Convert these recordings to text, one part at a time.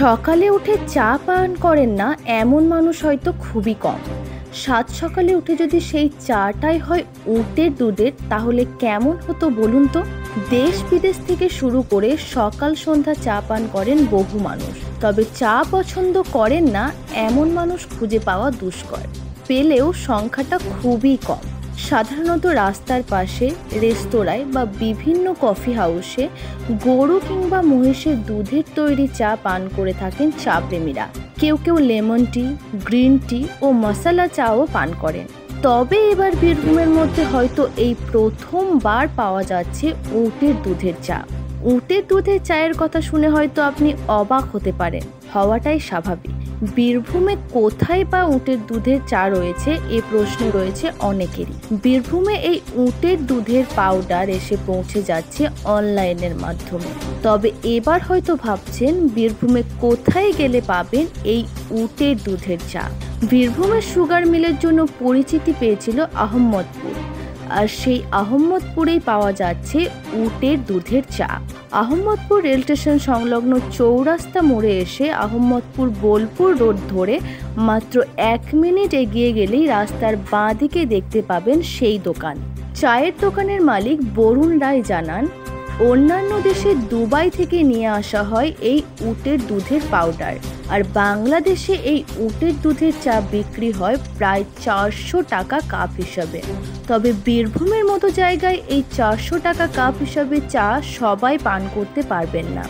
সকালে উঠে চা পান করেন না এমন মানুষ হয়তো খুবই কম। সাত সকালে উঠে যদি সেই চাটাই হয় উটের দুধের, তাহলে কেমন হতো বলুন তো। দেশ বিদেশ থেকে শুরু করে সকাল সন্ধ্যা চা পান করেন বহু মানুষ, তবে চা পছন্দ করেন না এমন মানুষ খুঁজে পাওয়া দুষ্কর। পেলেও সংখ্যাটা খুবই কম। সাধারণত রাস্তার পাশে, রেস্তোরাঁয় বা বিভিন্ন কফি হাউসে গরু কিংবা মহিষের দুধের তৈরি চা পান করে থাকেন চা প্রেমীরা। কেউ কেউ লেমন টি, গ্রিন টি ও মশলা চাও পান করেন। তবে এবার বীরভূমের মধ্যে হয়তো এই প্রথমবার পাওয়া যাচ্ছে উটের দুধের চা। উটের দুধের চায়ের কথা শুনে হয়তো আপনি অবাক হতে পারেন, হওয়াটাই স্বাভাবিক। বীরভূমে কোথায় বা উটের দুধের চা রয়েছে এ প্রশ্ন রয়েছে অনেকেরই। বীরভূমে এই উটের দুধের পাউডার এসে পৌঁছে যাচ্ছে অনলাইনের মাধ্যমে। তবে এবার হয়তো ভাবছেন বীরভূমে কোথায় গেলে পাবেন এই উটের দুধের চা। বীরভূমের সুগার মিলের জন্য পরিচিতি পেয়েছিল আহম্মদপুর, আর সেই আহম্মদপুরেই পাওয়া যাচ্ছে উটের দুধের চা। আহম্মদপুর রেল স্টেশন সংলগ্ন চৌরাস্তা মোড়ে এসে আহম্মদপুর বোলপুর রোড ধরে মাত্র 1 মিনিট এগিয়ে গেলেই রাস্তার বাঁ দিকে দেখতে পাবেন সেই দোকান। চায়ের দোকানের মালিক বরুণ রায় জানান, অন্যান্য দেশে দুবাই থেকে নিয়ে আসা হয় এই উটের দুধের পাউডার, আর বাংলাদেশে এই উটের দুধের চা বিক্রি হয় প্রায় 400 টাকা কাপ হিসাবে। তবে বীরভূমের মতো জায়গায় এই 400 টাকা কাপ হিসাবে চা সবাই পান করতে পারবেন না।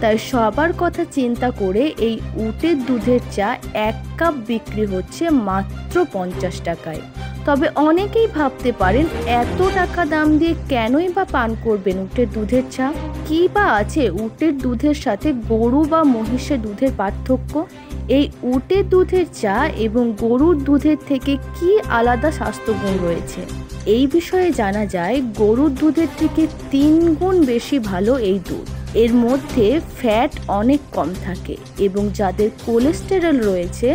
তাই সবার কথা চিন্তা করে এই উটের দুধের চা 1 কাপ বিক্রি হচ্ছে মাত্র 50 টাকায়। তবে অনেকেই ভাবতে পারেন, এত টাকা দাম দিয়ে কেনই বা পান করবেন উটের দুধের চা? কী বা আছে উটের দুধের সাথে গরু বা মহিষের দুধের পার্থক্য? এই উটের দুধের চা এবং গরুর দুধের থেকে কি আলাদা স্বাস্থ্যগুণ রয়েছে? এই বিষয়ে জানা যায়, গরুর দুধের থেকে 3 গুণ বেশি ভালো এই দুধ। এর মধ্যে ফ্যাট অনেক কম থাকে এবং যাদের কোলেস্টেরল রয়েছে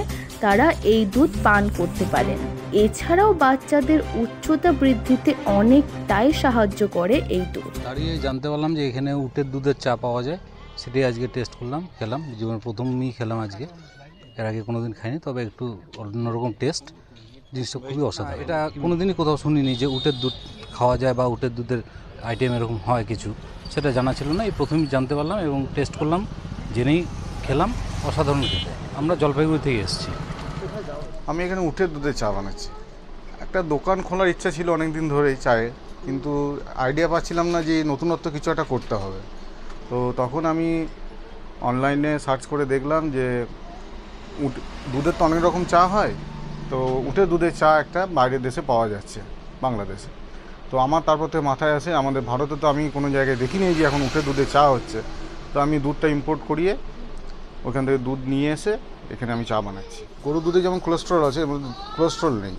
তারা এই দুধ পান করতে পারেন। এছাড়াও বাচ্চাদের উচ্চতা বৃদ্ধিতে অনেকটাই সাহায্য করে এই দুধ। দাঁড়িয়ে জানতে পারলাম যে এখানে উটের দুধের চা পাওয়া যায়, সেটাই আজকে টেস্ট করলাম, খেলাম। জীবনের প্রথমই খেলাম আজকে, এর আগে কোনোদিন খাইনি, তবে একটু অন্যরকম টেস্ট। জিনিসটা খুবই অসাধারণ। এটা কোনোদিনই কোথাও শুনিনি যে উটের দুধ খাওয়া যায় বা উটের দুধের আইটেম এরকম হয় কিছু, সেটা জানা ছিল না। এই প্রথমেই জানতে পারলাম এবং টেস্ট করলাম, জেনেই খেলাম। অসাধারণ খেতে। আমরা জলপাইগুড়ি থেকে এসেছি। আমি এখানে উটের দুধের চা বানাচ্ছি। একটা দোকান খোলার ইচ্ছা ছিল অনেক দিন ধরেই চায়ের, কিন্তু আইডিয়া পাচ্ছিলাম না যে নতুনত্ব কিছু একটা করতে হবে। তো তখন আমি অনলাইনে সার্চ করে দেখলাম যে দুধের তো অনেক রকম চা হয়, তো উটের দুধের চা একটা বাইরের দেশে পাওয়া যাচ্ছে, বাংলাদেশে। তো আমার তারপর থেকে মাথায় আসে, আমাদের ভারতে তো আমি কোনো জায়গায় দেখিনি যে এখন উটের দুধের চা হচ্ছে। তো আমি দুধটা ইম্পোর্ট করিয়ে ওখান থেকে দুধ নিয়ে এসে এখানে আমি চা বানাচ্ছি। গরুর দুধে যেমন কোলেস্ট্রল আছে, এর মধ্যে কোলেস্ট্রল নেই।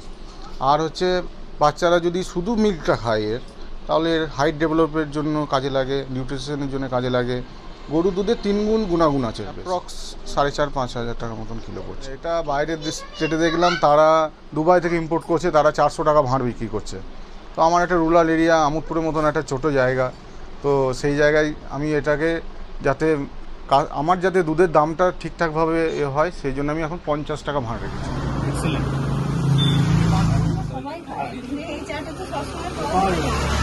আর হচ্ছে বাচ্চারা যদি শুধু মিল্কটা খায় তাহলে এর হাইট ডেভেলপের জন্য কাজে লাগে, নিউট্রিশনের জন্য কাজে লাগে। গরুর দুধে 3 গুণ গুণাগুণ আছে। অ্যাপ্রক্স 4,500-5 হাজার টাকার মতন কিলো পড়ছে। এটা বাইরের দেশ স্টেটে দেখলাম তারা দুবাই থেকে ইম্পোর্ট করছে, তারা 400 টাকা ভাঁড় বিক্রি করছে। তো আমার একটা রুরাল এরিয়া, আমোদপুরের মতন একটা ছোটো জায়গা, তো সেই জায়গায় আমি এটাকে যাতে আমার যাতে দুধের দামটা ঠিকঠাকভাবে হয়, সেই জন্য আমি এখন 50 টাকা ভাঁড় রেখেছি। এই চাটা তো সবসময় পাওয়া যায়।